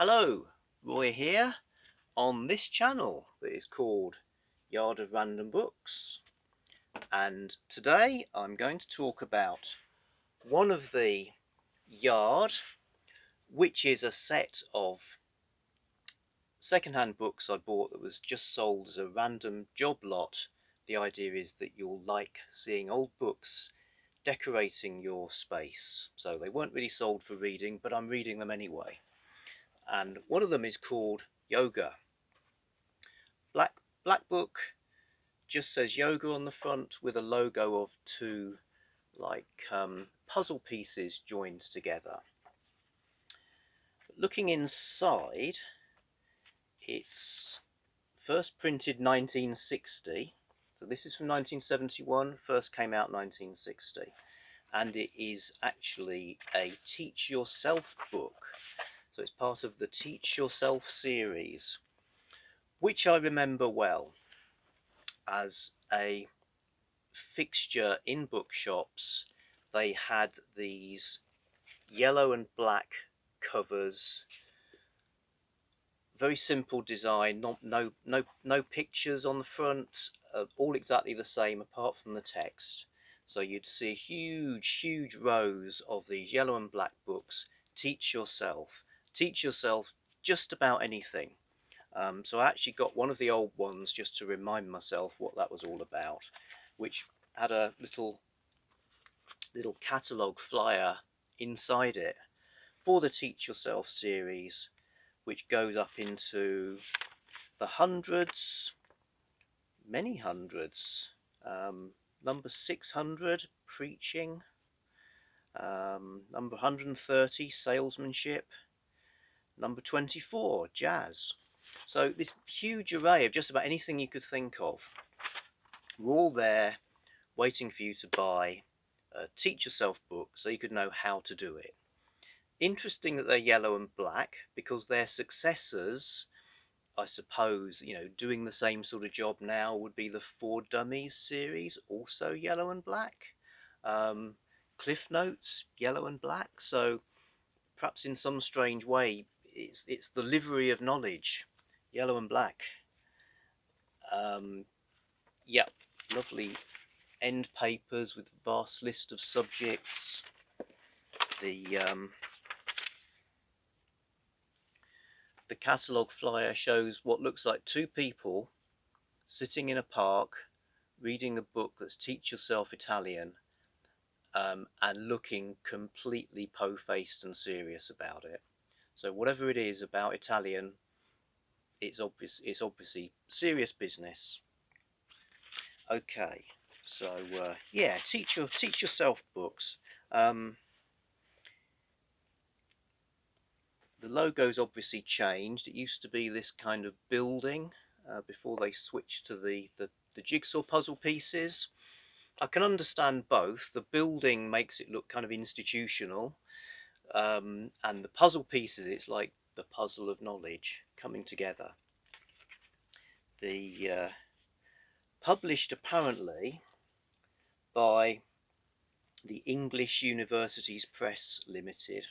Hello, Roy here on this channel that is called Yard of Random Books, and today I'm going to talk about one of the yard, which is a set of second-hand books I bought that was just sold as a random job lot. The idea is that you'll like seeing old books decorating your space. So they weren't really sold for reading, but I'm reading them anyway. And one of them is called Yoga. Black book, just says yoga on the front with a logo of two puzzle pieces joined together. Looking inside, it's first printed 1960, so this is from 1971, first came out 1960, and it is actually a teach yourself book. So it's part of the Teach Yourself series, which I remember well as a fixture in bookshops. They had these yellow and black covers, very simple design, no pictures on the front, all exactly the same apart from the text. So you'd see huge rows of these yellow and black books. Teach yourself just about anything. So I actually got one of the old ones just to remind myself what that was all about, which had a little catalogue flyer inside it for the Teach Yourself series, which goes up into the hundreds, many hundreds. Number 600, preaching. Number 130, salesmanship. Number 24, jazz. So this huge array of just about anything you could think of were all there waiting for you to buy a Teach Yourself book so you could know how to do it. Interesting that they're yellow and black, because their successors, I suppose, doing the same sort of job now would be the For Dummies series, also yellow and black. Um, Cliff Notes, yellow and black. So perhaps in some strange way, it's the livery of knowledge, yellow and black. Yep, lovely end papers with vast list of subjects. The catalogue flyer shows what looks like two people sitting in a park reading a book that's Teach Yourself Italian, and looking completely po-faced and serious about it. So whatever it is about Italian, it's obviously serious business. Okay, so yeah, teach yourself books. Um, the logo's obviously changed. It used to be this kind of building before they switched to the jigsaw puzzle pieces. I can understand both. The building makes it look kind of institutional, and the puzzle pieces, it's like the puzzle of knowledge coming together. The published apparently by the English Universities Press Limited,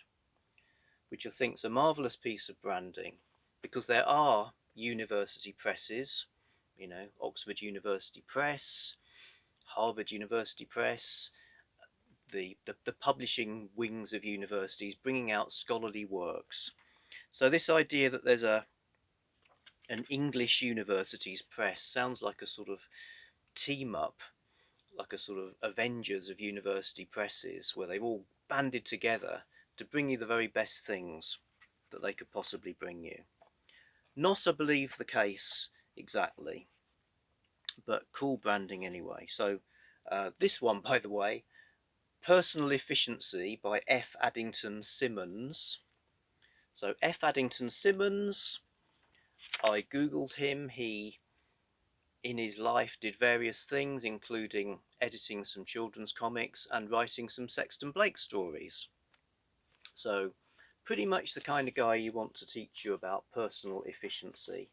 which I think is a marvellous piece of branding, because there are university presses, Oxford University Press, Harvard University Press, the publishing wings of universities bringing out scholarly works. So this idea that there's an English universities press sounds like a sort of team up, like a sort of Avengers of university presses, where they've all banded together to bring you the very best things that they could possibly bring you. Not, I believe, the case exactly, but cool branding anyway. So this one, by the way, Personal Efficiency by F. Addington Symonds. So F. Addington Symonds, I googled him. He, in his life, did various things, including editing some children's comics and writing some Sexton Blake stories. So pretty much the kind of guy you want to teach you about personal efficiency.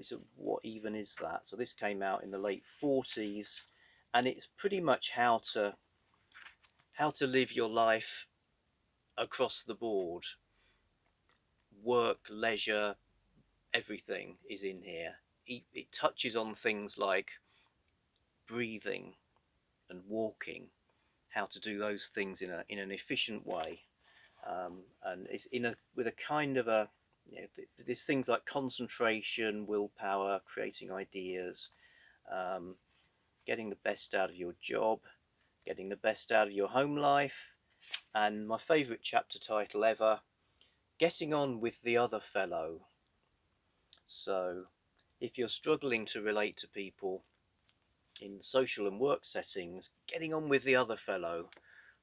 So what even is that? So this came out in the late 40s, and it's pretty much how to live your life across the board work, leisure, everything is in here. It touches on things like breathing and walking, how to do those things in an efficient way, and it's with a kind of a, you know, there's things like concentration, willpower, creating ideas, um, getting the best out of your job, getting the best out of your home life, and my favourite chapter title ever, getting on with the other fellow. So if you're struggling to relate to people in social and work settings, getting on with the other fellow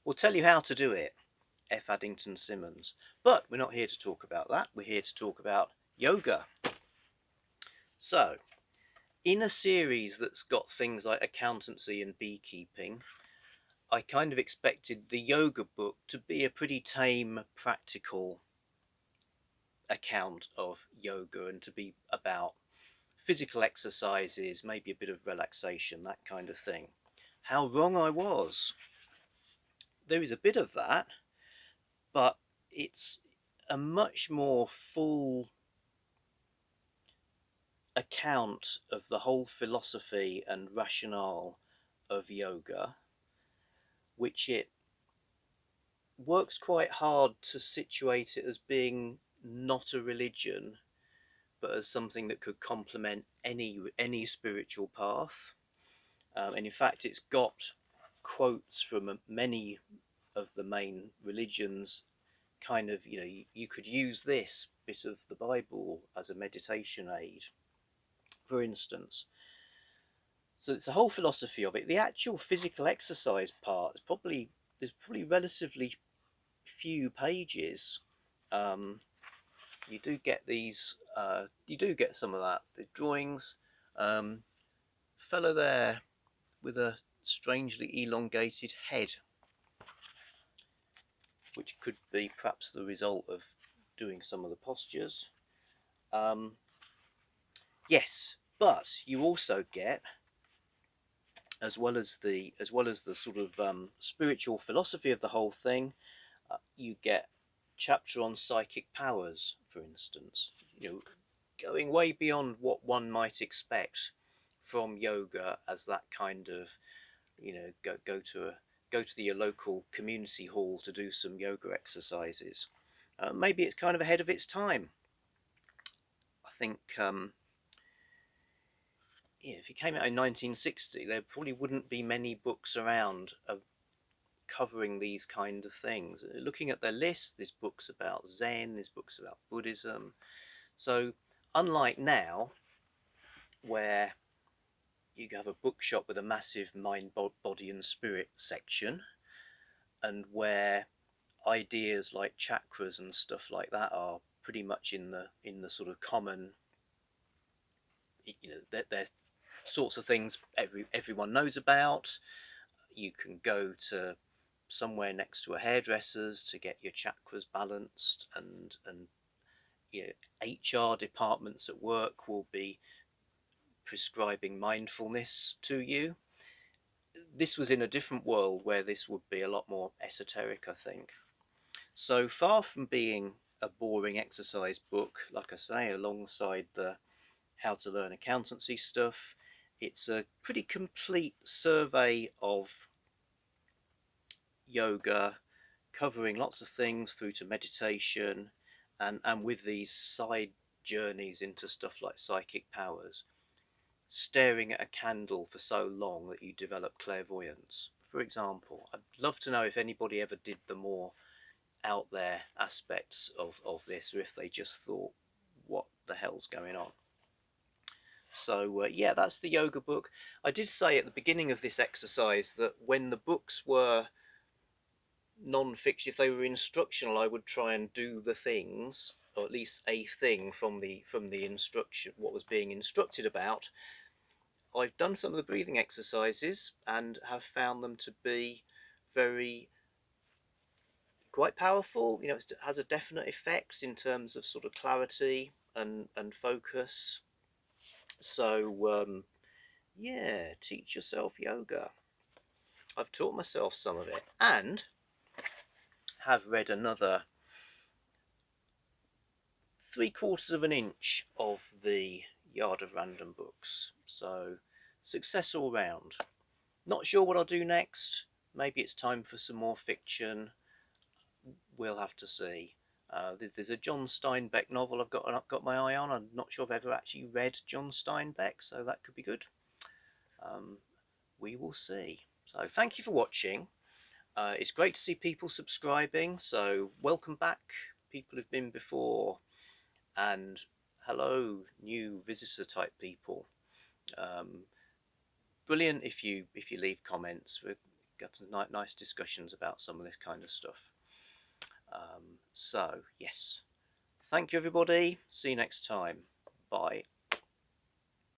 will tell you how to do it. F. Addington Symonds. But we're not here to talk about that. We're here to talk about yoga. So, in a series that's got things like accountancy and beekeeping, I kind of expected the yoga book to be a pretty tame, practical account of yoga and to be about physical exercises, maybe a bit of relaxation, that kind of thing. How wrong I was. There is a bit of that, but it's a much more full account of the whole philosophy and rationale of yoga, which it works quite hard to situate it as being not a religion, but as something that could complement any spiritual path. And in fact, it's got quotes from many of the main religions. Kind of, you know, you could use this bit of the Bible as a meditation aid, for instance. So it's the whole philosophy of it. The actual physical exercise part is there's probably relatively few pages. Um, you do get these. You do get some of that. The drawings. Fellow there with a strangely elongated head, which could be perhaps the result of doing some of the postures. Yes, but you also get, as well as the sort of spiritual philosophy of the whole thing, you get chapter on psychic powers, for instance. You know, going way beyond what one might expect from yoga as that kind of, you know, go to your local community hall to do some yoga exercises. Maybe it's kind of ahead of its time. I think if it came out in 1960, there probably wouldn't be many books around covering these kind of things. Looking at their list, there's books about Zen, there's books about Buddhism. So unlike now, where you have a bookshop with a massive mind, body and spirit section, and where ideas like chakras and stuff like that are pretty much in the sort of common, you know, they're sorts of things everyone knows about. You can go to somewhere next to a hairdresser's to get your chakras balanced, and you know, HR departments at work will be prescribing mindfulness to you. This was in a different world where this would be a lot more esoteric, I think. So far from being a boring exercise book, like I say, alongside the how to learn accountancy stuff, it's a pretty complete survey of yoga, covering lots of things through to meditation, and with these side journeys into stuff like psychic powers, staring at a candle for so long that you develop clairvoyance, for example. I'd love to know if anybody ever did the more out there aspects of this, or if they just thought, what the hell's going on? So yeah, that's the yoga book. I did say at the beginning of this exercise that when the books were non-fiction, if they were instructional, I would try and do the things, or at least a thing from the instruction, what was being instructed about. I've done some of the breathing exercises and have found them to be very quite powerful. You know, it has a definite effect in terms of sort of clarity and focus. So yeah, teach yourself yoga. I've taught myself some of it, and have read another 3/4 of an inch of the yard of random books. So success all round. Not sure what I'll do next. Maybe it's time for some more fiction. We'll have to see. There's a John Steinbeck novel I've got my eye on. I'm not sure I've ever actually read John Steinbeck, so that could be good. We will see. So thank you for watching. It's great to see people subscribing, so welcome back, people who've been before, and hello, new visitor type people. Brilliant if you leave comments. We've got some nice discussions about some of this kind of stuff. So yes, thank you everybody. See you next time. Bye.